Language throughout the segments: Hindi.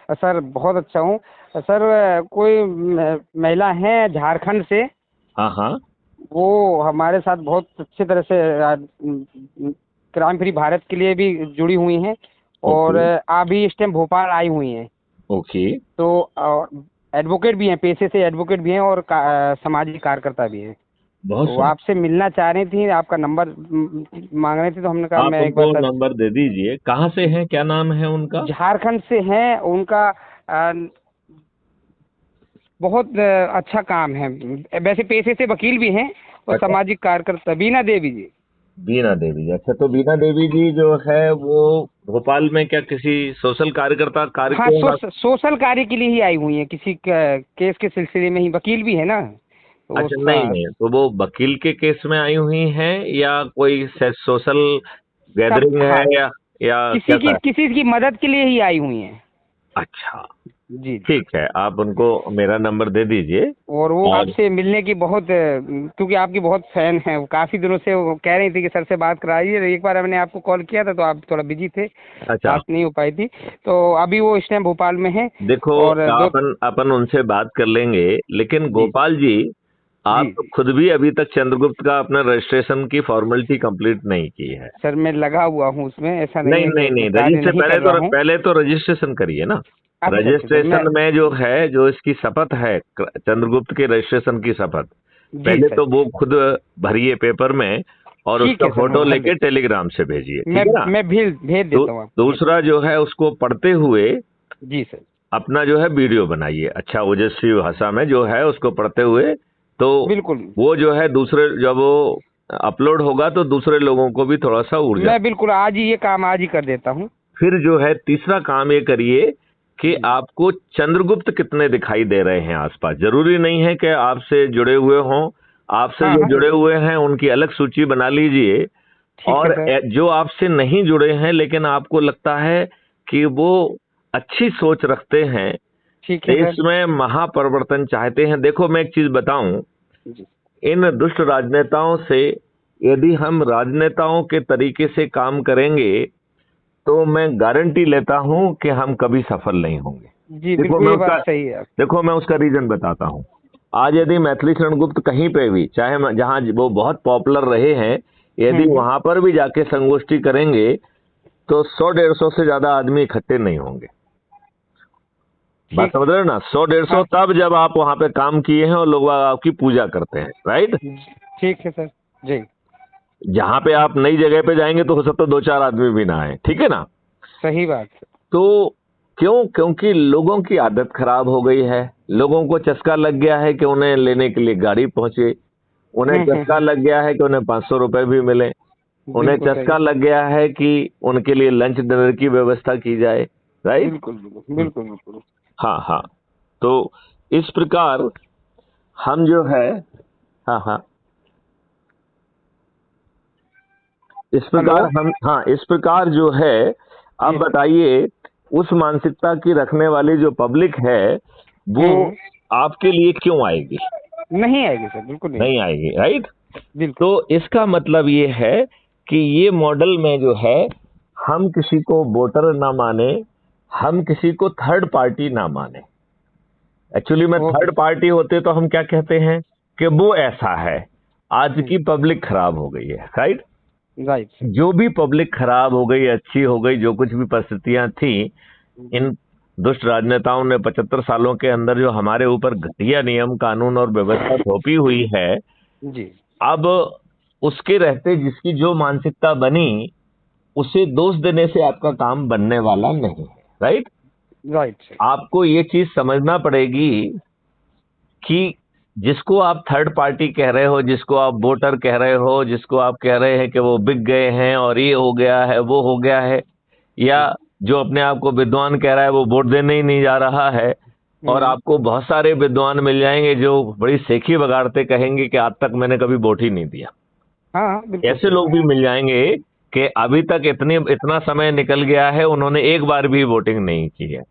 सर बहुत अच्छा हूँ। सर कोई महिला हैं झारखंड से, हाँ हाँ। वो हमारे साथ बहुत अच्छी तरह से क्राइम फ्री भारत के लिए भी जुड़ी हुई हैं और ओके। अभी इस टाइम भोपाल आई हुई हैं। ओके। तो एडवोकेट भी हैं, पेशे से एडवोकेट भी हैं और सामाजिक कार्यकर्ता भी हैं। बहुत तो सुंदर। आपसे मिलना चाह रही थी, आपका नंबर मांग रही थी, तो हमने कहा आप मैं एक बार उनको सर। नंबर दे दीजिए। कहाँ से हैं, क्या नाम है उनका? झारखंड से हैं, उनका बहुत अच्छा काम है। वैसे पेशे से वकील भी हैं और अच्छा। सामाजिक कार्यकर्ता। बीना देवी जी। बीना देवी, अच्छा। तो बीना देवी जी जो है वो भोपाल में क्या किसी सोशल कार्यकर्ता कार्य हाँ, के यहाँ? सोशल कार्य के लिए ही आई हुई हैं, किसी केस के सिलसिले में ही। वकील भी है ना, तो अच्छा, नहीं नहीं, तो वो वकील के केस में आई हुई हैं या कोई सोशल सब, गैदरिंग है हाँ, या किसी की कैसा है? किसी की मदद के लिए ही आई हुई हैं। अच्छा। जी जी। ठीक है, आप उनको मेरा नंबर दे दीजिए। और वो और आपसे मिलने की बहुत क्योंकि आपकी बहुत फैन है, वो काफी दिनों से वो कह रही थी कि सर से बात कराइए। एक बार मैंने आपको कॉल किया था तो आप थोड़ा बिजी थे, अच्छा, बात नहीं हो पाई थी। तो अभी वो इस टाइम भोपाल में है। देखो, और दो। अपन अपन उनसे बात कर लेंगे, लेकिन जी गोपाल जी, जी आप तो जी। खुद भी अभी तक चंद्रगुप्त का अपना रजिस्ट्रेशन की फॉर्मेलिटी कंप्लीट नहीं की है। सर मैं लगा हुआ हूँ उसमें, ऐसा नहीं नहीं है नहीं कि नहीं, कार्य रजिस्टर नहीं कर रहा हूँ। पहले तो रजिस्ट्रेशन करिए ना। अच्छा अच्छा सर, मैं। रजिस्ट्रेशन में जो है, जो इसकी शपथ है, चंद्रगुप्त के रजिस्ट्रेशन की शपथ, जी पहले सर। तो वो खुद भरिए पेपर में और ठीक उसका है सर, मैं फोटो भर लेके देता टेलीग्राम से भेजिए, हूँ। मैं ठीक है ना? मैं भेज भेज देता हूँ आपको, भेज। दूसरा जो है, उसको पढ़ते हुए जी सर। अपना जो है वीडियो बनाइए, अच्छा ओजस्वी भाषा में जो है उसको पढ़ते हुए। तो बिल्कुल। वो जो है दूसरे, जब वो अपलोड होगा तो दूसरे लोगों को भी थोड़ा सा ऊर्जा। मैं बिल्कुल आज ही ये काम आज ही कर देता हूँ। फिर जो है तीसरा काम ये करिए कि जी आपको चंद्रगुप्त कितने दिखाई दे रहे हैं आसपास। जरूरी नहीं है कि आपसे जुड़े हुए हों, आपसे हाँ जो हाँ। जुड़े हुए हैं उनकी अलग सूची बना लीजिए। ठीक है और सर। जो आपसे नहीं जुड़े हैं लेकिन आपको लगता है कि वो अच्छी सोच रखते हैं, ठीक है देश सर। में महापरिवर्तन चाहते हैं। देखो, मैं एक चीज बताऊं, जी। इन दुष्ट राजनेताओं से यदि हम राजनेताओं के तरीके से काम करेंगे तो मैं गारंटी लेता हूं कि हम कभी सफल नहीं होंगे। जी देखो बिल्कुल, मैं ये उसका बात सही है। देखो मैं उसका रीजन बताता हूं। आज यदि मैथिली शरण गुप्त कहीं पे भी, चाहे जहां वो बहुत पॉपुलर रहे हैं, यदि हम्म। वहां पर भी जाके संगोष्ठी करेंगे तो 100-150 से ज्यादा आदमी इकट्ठे नहीं होंगे। बात ठीक। समझ रहे हो ना? 100-150 हाँ। तब जब आप वहां पे काम किए हैं और लोग आपकी पूजा करते हैं, राइट? ठीक है सर। जी। जहां पे आप नई जगह पे जाएंगे तो हो सकता है 2-4 आदमी भी ना आए, ठीक है ना? सही बात है। तो क्यों? क्योंकि लोगों की आदत खराब हो गई है। लोगों को चस्का लग गया है कि उन्हें लेने के लिए गाड़ी पहुंचे, उन्हें चस्का हम्म। लग गया है कि उन्हें 500 रुपए भी मिले, उन्हें बिल्कुल सही। चस्का लग गया है कि उनके लिए लंच डिनर की व्यवस्था की जाए, राइट? बिल्कुल बिल्कुल बिल्कुल बिल्कुल। हाँ हाँ। तो इस प्रकार हम जो है, हाँ हाँ, इस हेलो। प्रकार हम, हाँ, इस प्रकार जो है, आप जी सर। बताइए, उस मानसिकता की रखने वाली जो पब्लिक है वो हम्म। आपके लिए क्यों आएगी? नहीं आएगी सर, बिल्कुल नहीं नहीं आएगी। आएगी, राइट? बिल्कुल। तो इसका मतलब ये है कि ये मॉडल में जो है, हम किसी को वोटर ना माने, हम किसी को थर्ड पार्टी ना माने। एक्चुअली में ओके थर्ड सर। पार्टी होते तो हम क्या कहते हैं कि वो ऐसा है। आज हम्म। की पब्लिक खराब हो गई है, राइट? Right sir. जो भी पब्लिक खराब हो गई, अच्छी हो गई, जो कुछ भी परिस्थितियां थी, इन दुष्ट राजनेताओं ने 75 सालों के अंदर जो हमारे ऊपर घटिया नियम कानून और व्यवस्था थोपी हुई है, जी। अब उसके रहते जिसकी जो मानसिकता बनी, उसे दोष देने से आपका काम बनने वाला नहीं है, राइट? Right sir. आपको ये चीज समझना पड़ेगी कि जिसको आप थर्ड पार्टी कह रहे हो, जिसको आप वोटर कह रहे हो, जिसको आप कह रहे हैं कि वो बिक गए हैं और ये हो गया है, वो हो गया है, या जो अपने आप को विद्वान कह रहा है वो वोट देने ही नहीं जा रहा है, और हम्म। आपको बहुत सारे विद्वान मिल जाएंगे जो बड़ी सेखी बगाड़ते कहेंगे कि आज तक मैंने कभी वोट ही नहीं दिया। हाँ हाँ, बिल्कुल ऐसे सही लोग बात। भी मिल जाएंगे कि अभी तक इतना समय निकल गया है, उन्होंने एक बार भी वोटिंग नहीं की है।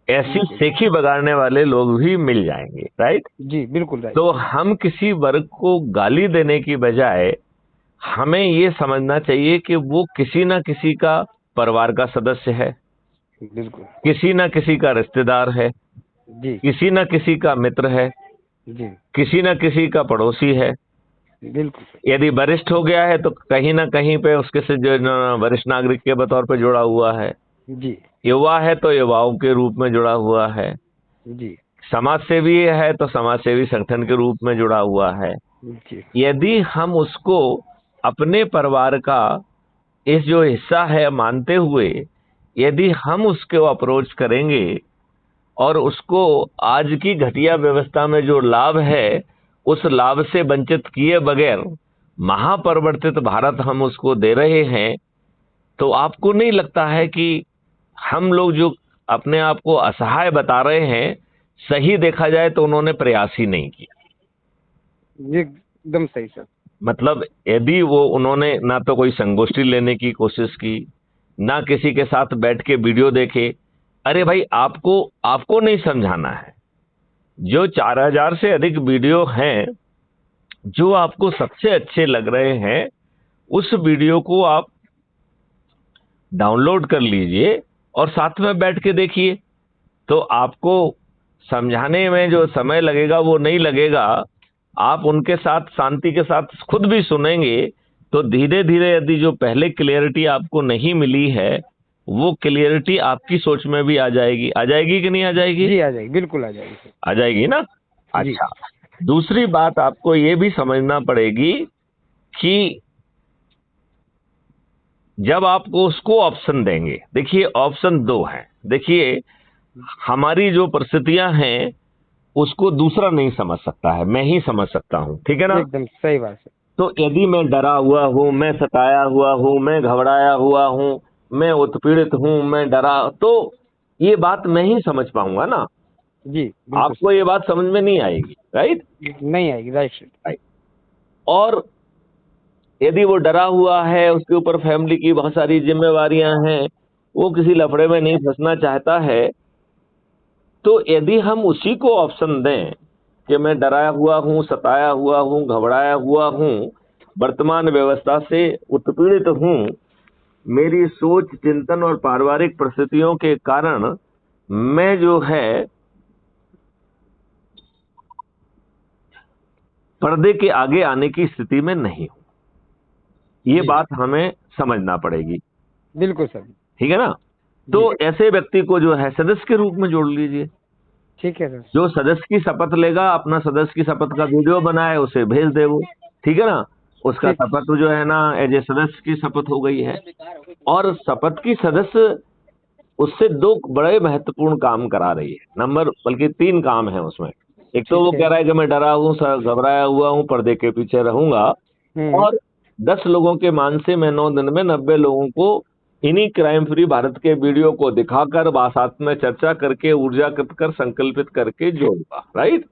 ऐसी बिल्कुल सेखी बगाड़ने वाले लोग भी मिल जाएंगे, राइट? जी, बिल्कुल राइट। तो हम किसी वर्ग को गाली देने की बजाय हमें ये समझना चाहिए कि वो किसी ना किसी का परिवार का सदस्य है, बिल्कुल। किसी न किसी का रिश्तेदार है, जी किसी न किसी का मित्र है, जी किसी न किसी का पड़ोसी है। बिल्कुल सर। यदि वरिष्ठ हो गया है तो कहीं ना कहीं पे उसके से जो वरिष्ठ नागरिक के तौर पे जुड़ा हुआ है। जी युवा है तो युवाओं के रूप में जुड़ा हुआ है। जी समाज सेवी है तो समाज सेवी संगठन के रूप में जुड़ा हुआ है। जी यदि हम उसको अपने परिवार का इस जो हिस्सा है मानते हुए यदि हम उसको अप्रोच करेंगे और उसको आज की घटिया व्यवस्था में जो लाभ है उस लाभ से वंचित किए बगैर महापरिवर्तित भारत हम उसको दे रहे हैं, तो आपको नहीं लगता है कि हम लोग जो अपने आप को असहाय बता रहे हैं, सही देखा जाए तो उन्होंने प्रयास ही नहीं किया। जी एकदम सही सर। मतलब यदि वो उन्होंने ना तो कोई संगोष्ठी लेने की कोशिश की, ना किसी के साथ बैठ के वीडियो देखे। अरे भाई, आपको आपको नहीं समझाना है। जो 4000 से अधिक वीडियो हैं जो आपको सबसे अच्छे लग रहे हैं, उस वीडियो को आप डाउनलोड कर लीजिए और साथ में बैठ के देखिए। तो आपको समझाने में जो समय लगेगा वो नहीं लगेगा। आप उनके साथ शांति के साथ खुद भी सुनेंगे तो धीरे धीरे यदि जो पहले क्लियरिटी आपको नहीं मिली है वो क्लियरिटी आपकी सोच में भी आ जाएगी। आ जाएगी कि नहीं आ जाएगी? जी आ जाएगी, बिल्कुल आ जाएगी सर। आ जाएगी ना। जी अच्छा, दूसरी बात आपको ये भी समझना पड़ेगी कि जब आपको उसको ऑप्शन देंगे, देखिए ऑप्शन दो है। देखिए, हमारी जो परिस्थितियां हैं उसको दूसरा नहीं समझ सकता है, मैं ही समझ सकता हूं, ठीक है ना। एकदम सही बात सर। तो यदि मैं डरा हुआ हूं, मैं सताया हुआ हूं, मैं घबराया हुआ हूं, मैं उत्पीड़ित हूं, मैं डरा, तो ये बात मैं ही समझ पाऊंगा ना। जी बिल्कुल आपको ये बात समझ में नहीं आएगी, राइट। सर। नहीं आएगी, राइट सर। राइट। और यदि वो डरा हुआ है, उसके ऊपर फैमिली की बहुत सारी जिम्मेवारियां हैं, वो किसी लफड़े में नहीं फंसना चाहता है, तो यदि हम उसी को ऑप्शन दें कि मैं डराया हुआ हूं, सताया हुआ हूं, घबराया हुआ हूं, वर्तमान व्यवस्था से उत्पीड़ित हूं, मेरी सोच, चिंतन और पारिवारिक परिस्थितियों के कारण मैं जो है पर्दे के आगे आने की स्थिति में नहीं हूं, ये जी बात हमें समझना पड़ेगी, बिल्कुल सर। ठीक है ना। तो ऐसे व्यक्ति को जो है सदस्य के रूप में जोड़ लीजिए। ठीक है सर। जो सदस्य की शपथ लेगा, अपना सदस्य की शपथ का वीडियो बनाए, उसे भेज दे वो, ठीक है ना। उसका ठीक। शपथ जो है ना एज ए सदस्य की शपथ हो गई है। और शपथ की सदस्य उससे दो बड़े महत्वपूर्ण काम करा रही है, नंबर बल्कि 3 काम है उसमें। एक तो वो ठीक है। कह रहा है कि मैं डरा हूं, घबराया हुआ हूं, पर्दे के पीछे रहूंगा, हम्म। और 10 लोगों के मान से मैं 9 दिन में 90 लोगों को इन्हीं क्राइम फ्री भारत के वीडियो को दिखाकर साथ में चर्चा करके ऊर्जा कर संकल्पित करके जोड़ूंगा, राइट।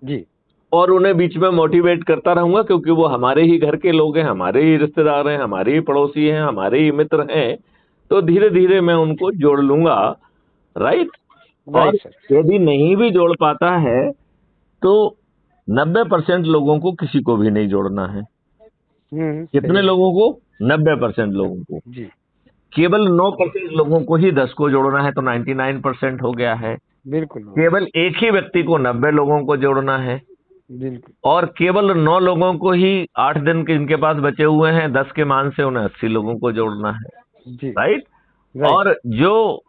जी और उन्हें बीच में मोटिवेट करता रहूंगा क्योंकि वो हमारे ही घर के लोग हैं, हमारे ही रिश्तेदार हैं, हमारे ही पड़ोसी हैं, हमारे ही मित्र हैं। तो धीरे धीरे मैं उनको जोड़ लूंगा, राइट। और राइट सर। यदि नहीं भी जोड़ पाता है तो 90% लोगों को किसी को भी नहीं जोड़ना है। कितने सही है। लोगों को? 90% लोगों को। जी केवल 9% लोगों को ही 10 को जोड़ना है तो 99% हो गया है। बिल्कुल केवल एक ही व्यक्ति को 90 लोगों को जोड़ना है, बिल्कुल। और केवल 9 लोगों को ही 8 दिन के इनके पास बचे हुए हैं 10 के मान से, उन्हें 80 लोगों को जोड़ना है, जी राइट। राइट। और जो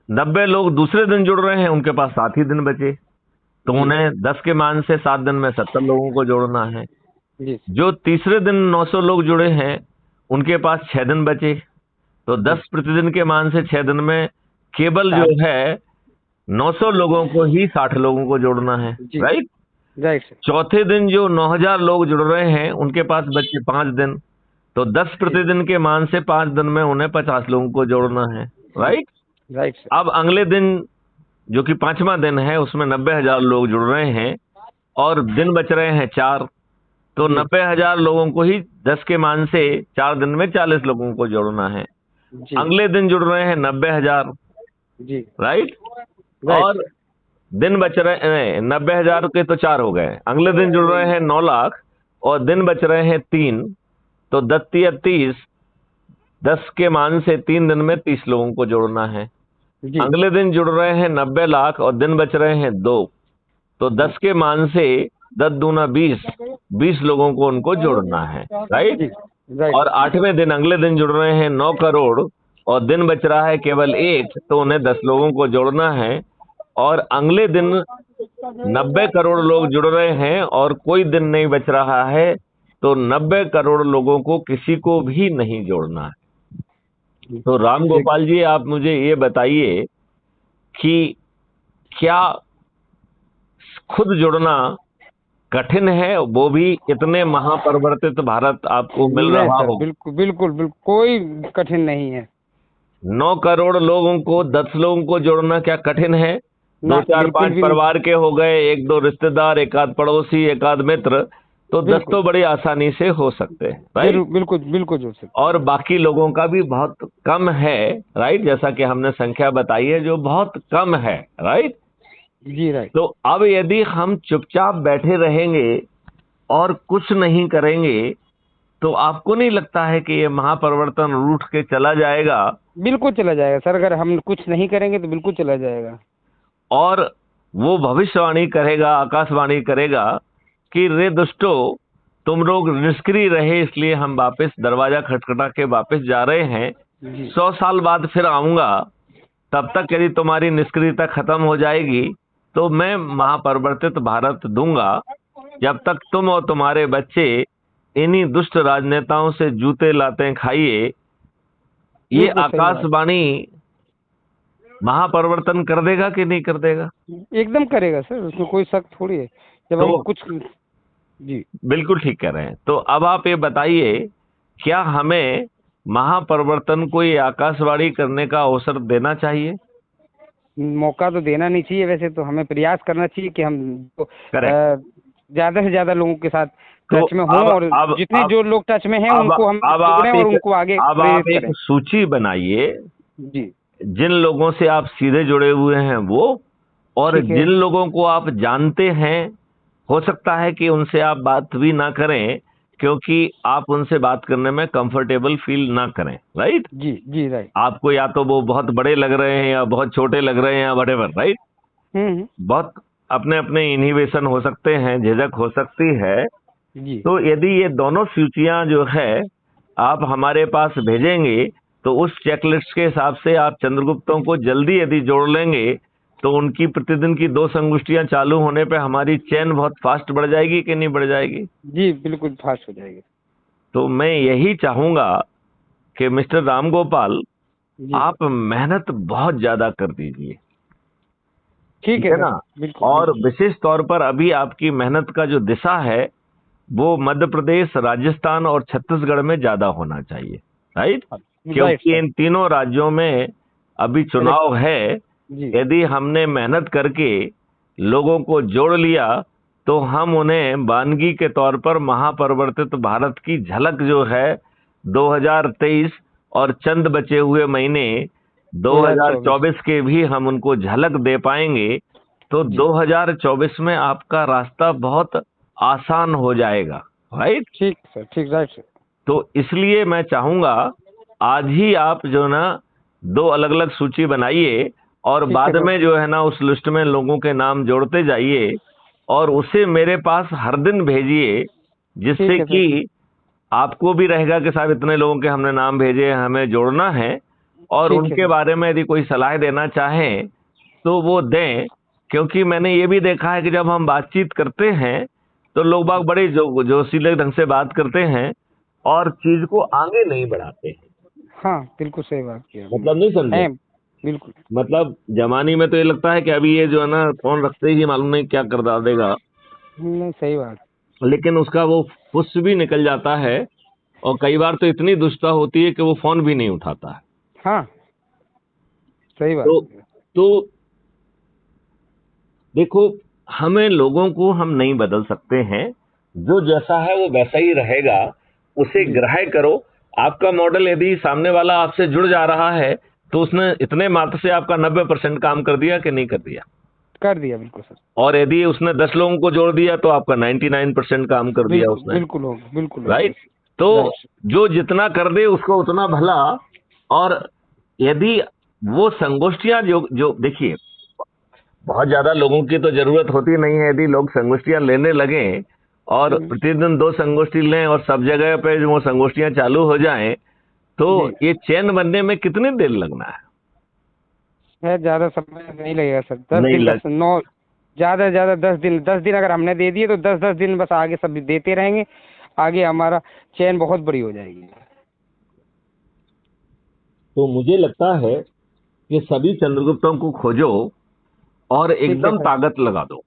90 लोग दूसरे दिन जुड़ रहे हैं उनके पास 7 ही दिन बचे, तो जी उन्हें 10 के मान से 7 दिन में 70 लोगों को जोड़ना है। जी जो तीसरे दिन 900 लोग जुड़े हैं उनके पास 6 दिन बचे, तो 10 प्रतिदिन के मान से 6 दिन में केवल जो है 900 लोगों को ही 60 लोगों को जोड़ना है, जी राइट। Right sir. चौथे दिन जो 9000 लोग जुड़ रहे हैं उनके पास बचे 5 दिन, तो 10 प्रतिदिन के मान से 5 दिन में उन्हें 50 लोगों को जोड़ना है, राइट। Right sir. अब अगले दिन जो कि 5वां दिन है उसमें 90,000 लोग जुड़ रहे हैं और दिन बच रहे हैं 4, तो 90,000 लोगों को ही 10 के मान से 4 दिन में 40 लोगों को जोड़ना है। जी अगले दिन जुड़ रहे हैं 90,000, जी राइट। राइट। और दिन बच रहे हैं 90,000 के तो 4 हो गए, अगले दिन जुड़ रहे हैं 9 लाख और दिन बच रहे हैं 3, तो 10 30 10 के मान से 3 दिन में 30 लोगों को जोड़ना है। जी अगले दिन जुड़ रहे हैं 90 लाख और दिन बच रहे हैं 2, तो 10 के मान से 10 दूना 20 लोगों को उनको जोड़ना है, राइट। जी राइट। और 8वें दिन अगले दिन जुड़ रहे हैं 9 करोड़ और दिन बच रहा है केवल 1, तो उन्हें 10 लोगों को जोड़ना है। और अगले दिन 90 करोड़ लोग जुड़ रहे हैं और कोई दिन नहीं बच रहा है, तो 90 करोड़ लोगों को किसी को भी नहीं जोड़ना है। तो राम गोपाल जी, आप मुझे ये बताइए कि क्या खुद जुड़ना कठिन है, वो भी इतने महापरिवर्तित भारत आपको मिल नहीं रहा सर, हो? बिल्कुल बिल्कुल बिल्कुल कोई कठिन नहीं है। 9 करोड़ लोगों को 10 लोगों को जोड़ना क्या कठिन है? ना, 2 4 बिल्कुल 5 भी परिवार के हो गए, 1 2 रिश्तेदार, 1 आध पड़ोसी, 1 आध मित्र, तो 10 बिल्कुल तो बड़ी आसानी से हो सकते हैं, राइट। बिल्कुल बिल्कुल जोड़ सकते और बाकी लोगों का भी बहुत कम है, राइट, जैसा कि हमने संख्या बताई है जो बहुत कम है, राइट। हैं। जी राइट। तो अब यदि हम चुपचाप बैठे रहेंगे और कुछ नहीं करेंगे, तो आपको नहीं लगता है कि ये महापरिवर्तन रूठ के चला जाएगा? बिल्कुल चला जाएगा सर, अगर हम कुछ नहीं करेंगे तो बिल्कुल चला जाएगा। और वो भविष्यवाणी करेगा, आकाशवाणी करेगा कि रे दुष्टो, तुम लोग निष्क्रिय रहे इसलिए हम वापस दरवाजा खटखटा के वापस जा रहे हैं। जी 100 साल बाद फिर आऊंगा, तब तक यदि तुम्हारी निष्क्रियता खत्म हो जाएगी तो मैं महापरिवर्तित भारत दूंगा। जब तक तुम और तुम्हारे बच्चे इन्हीं दुष्ट राजनेताओं से जूते लाते खाइए, ये बिल्कुल सही बात। आकाशवाणी महापरिवर्तन कर देगा कि नहीं कर देगा? एकदम करेगा सर, उसमें कोई शक थोड़ी है। जब हम तो कुछ जी बिल्कुल ठीक कह रहे हैं। तो अब आप ये बताइए, क्या हमें महापरिवर्तन को ये आकाशवाणी करने का अवसर देना चाहिए? मौका तो देना नहीं चाहिए, वैसे तो हमें प्रयास करना चाहिए कि हम करेक्ट। ज्यादा से ज्यादा लोगों के साथ तो टच में हों, और जितने जो लोग टच में हैं उनको हम जोड़ें और उनको आगे अब प्रेरित आप एक करें। सूची बनाइए, जी जिन लोगों से आप सीधे जुड़े हुए हैं वो, और ठीक है। जिन लोगों को आप जानते हैं, हो सकता है कि उनसे आप बात भी ना करें क्योंकि आप उनसे बात करने में कंफर्टेबल फील ना करें, राइट। जी राइट। आपको या तो वो बहुत बड़े लग रहे हैं या बहुत छोटे लग रहे हैं या व्हाटएवर, राइट। बहुत अपने अपने इनहिबिशन हो सकते हैं, झिझक हो सकती है। जी तो यदि ये दोनों सूचियां जो है आप हमारे पास भेजेंगे, तो उस चेकलिस्ट के हिसाब से आप चंद्रगुप्तों को जल्दी यदि जोड़ लेंगे, तो उनकी प्रतिदिन की 2 संगोष्ठियां चालू होने पे हमारी चेन बहुत फास्ट बढ़ जाएगी कि नहीं बढ़ जाएगी? जी बिल्कुल फास्ट हो जाएगी। तो मैं यही चाहूंगा कि मिस्टर रामगोपाल, जी आप मेहनत बहुत ज्यादा कर दीजिए, ठीक है है सर, ना। बिल्कुल और बिल्कुल। विशेष तौर पर अभी आपकी मेहनत का जो दिशा है वो मध्य प्रदेश, राजस्थान और छत्तीसगढ़ में ज्यादा होना चाहिए, राइट। राइट क्योंकि सर। इन तीनों राज्यों में अभी चुनाव है। जी यदि हमने मेहनत करके लोगों को जोड़ लिया, तो हम उन्हें वानगी के तौर पर महापरिवर्तित भारत की झलक जो है 2023 और चंद बचे हुए महीने 2024 के भी हम उनको झलक दे पाएंगे। तो 2024 में आपका रास्ता बहुत आसान हो जाएगा, राइट। ठीक सर, ठीक राइट सर। तो इसलिए मैं चाहूंगा आज ही आप जो ना 2 अलग अलग सूची बनाइए और ठीक है बाद सर। में जो है ना उस लिस्ट में लोगों के नाम जोड़ते जाइए और उसे मेरे पास हर दिन भेजिए, जिससे ठीक है सर। कि आपको भी रहेगा कि साहब इतने लोगों के हमने नाम भेजे, हमें जोड़ना है। और ठीक है उनके सर। बारे में यदि कोई सलाह देना चाहें तो वो दें, क्योंकि मैंने ये भी देखा है कि जब हम बातचीत करते हैं तो लोग बाग बड़े जोशीले ढंग से बात करते हैं और चीज को आगे नहीं बढ़ाते हैं। हाँ बिल्कुल सही बात किया आपने। मतलब नहीं समझे? है, बिल्कुल। मतलब जमानी में तो ये लगता है कि अभी ये जो है ना फोन रखते ही मालूम नहीं क्या कर डाल देगा, नहीं सही बात। लेकिन उसका वो फुस भी निकल जाता है और कई बार तो इतनी दुष्टता होती है कि वो फोन भी नहीं उठाता है। हाँ सही बात। तो देखो, हमें लोगों को हम नहीं बदल सकते हैं, जो जैसा है वो वैसा ही रहेगा, उसे ग्रहण करो। आपका मॉडल यदि सामने वाला आपसे जुड़ जा रहा है तो उसने इतने मात्र से आपका 90% काम कर दिया कि नहीं कर दिया? कर दिया बिल्कुल सर। और यदि उसने 10 लोगों को जोड़ दिया तो आपका 99% काम कर दिया उसने, बिल्कुल होगा, बिल्कुल होगा। राइट। तो राइट। जो जितना कर दे उसको उतना भला। और यदि वो संगोष्ठियां जो जो देखिए, बहुत ज्यादा लोगों की तो जरूरत होती नहीं है। यदि लोग संगोष्ठियां लेने लगे और प्रतिदिन 2 संगोष्ठी लें और सब जगह पे जो वो संगोष्ठियां चालू हो जाएं, तो जी ये चैन बनने में कितनी देर लगना है? है, ज्यादा समय नहीं लगेगा सर, 10 नहीं दिन लग बस, 9 ज्यादा से ज्यादा 10 दिन, 10 दिन अगर हमने दे दिए तो 10-10 दिन बस आगे सब देते रहेंगे, आगे हमारा चैन बहुत बड़ी हो जाएगी। तो मुझे लगता है कि सभी चंद्रगुप्तों को खोजो और ठीक है एकदम सर। ताकत लगा दो।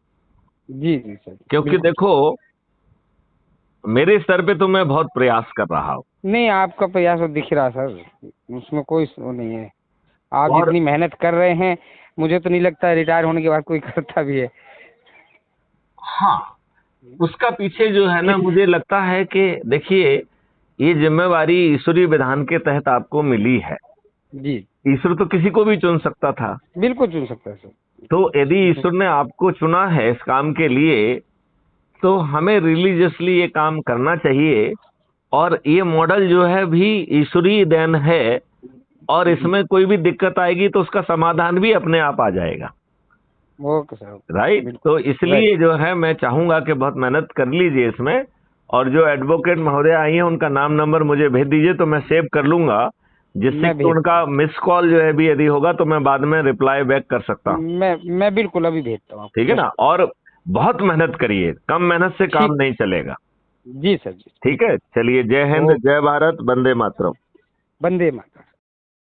जी जी सर, क्योंकि बिल्कुल। देखो, मेरे स्तर पे तो मैं बहुत प्रयास कर रहा हूं। नहीं, आपका प्रयास तो दिख रहा सर, उसमें कोई वो नहीं है। आप और जितनी मेहनत कर रहे हैं, मुझे तो नहीं लगता रिटायर होने के बाद कोई करता भी है। हाँ, उसका पीछे जो है ना, मुझे लगता है कि देखिए, ये जिम्मेवारी ईश्वरीय विधान के तहत आपको मिली है। जी, ईश्वर तो किसी को भी चुन सकता था। बिल्कुल चुन सकता है सर। तो यदि ईश्वर ने आपको चुना है इस काम के लिए, तो हमें रिलीजियसली ये काम करना चाहिए। और ये मॉडल जो है भी ईश्वरीय देन है, और जी, इसमें कोई भी दिक्कत आएगी तो उसका समाधान भी अपने आप आ जाएगा। Okay sir, right. तो बिल्कुल राइट। इसलिए जो है, मैं चाहूंगा कि बहुत मेहनत कर लीजिए इसमें। और जो एडवोकेट महोदय आई हैं, उनका नाम नंबर मुझे भेज दीजिए तो मैं सेव कर लूंगा, जिससे मैं कि भेजता उनका मिस कॉल जो है भी यदि होगा तो मैं बाद में रिप्लाई बैक कर सकता हूँ, हूँ। मैं बिल्कुल अभी भेजता हूँ ठीक आपको, है जस्ट। ना? और बहुत मेहनत करिए, कम मेहनत से काम ठीक, नहीं चलेगा। जी सर जी। ठीक है, चलिए, जय हिंद, ओके, जय भारत, वंदे मातरम। वंदे मातरम।